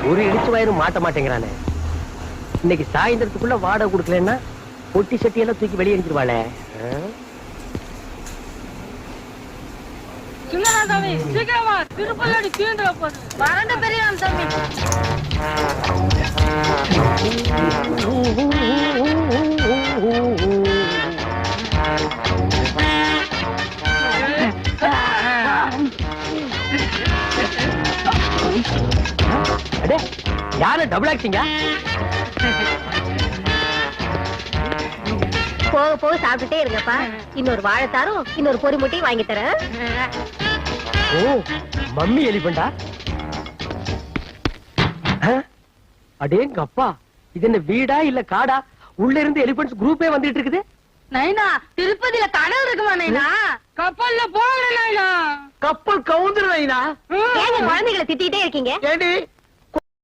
ஒரு இடிச்சு வயரும் மாட்ட மாட்டேங்கிறானே. இன்னைக்கு சாயந்தரத்துக்குள்ள வாடகை கொடுக்கலன்னா பொட்டி சட்டியெல்லாம் தூக்கி வெளியே எரிஞ்சிருவாளே. சீக்கிரமா திருப்பதி தீண்டு போது வறண்ட பெரிய தம்பி. யாரு டபுள் ஆக்டிங்க? போக போக சாப்பிட்டுட்டே இருங்கப்பா. இன்னொரு வாழைத்தாரும் இன்னொரு பொறி முட்டையும் வாங்கி தரேன். ஓ, மம்மி எலிபண்டா? அடேங்க அப்பா, இது என்ன வீடா இல்ல காடா? உள்ள இருந்து எலிபண்ட்ஸ் குரூப்பே வந்துட்டு இருக்குது. நைனா, திருப்பதியில கடல் இருக்குமா நைனா? கப்பல்ல போகல நைனா. கப்பல் கவுந்துரு நைனா. ஏங்க குழந்தைகளை திட்டிட்டே இருக்கீங்க? ஏடி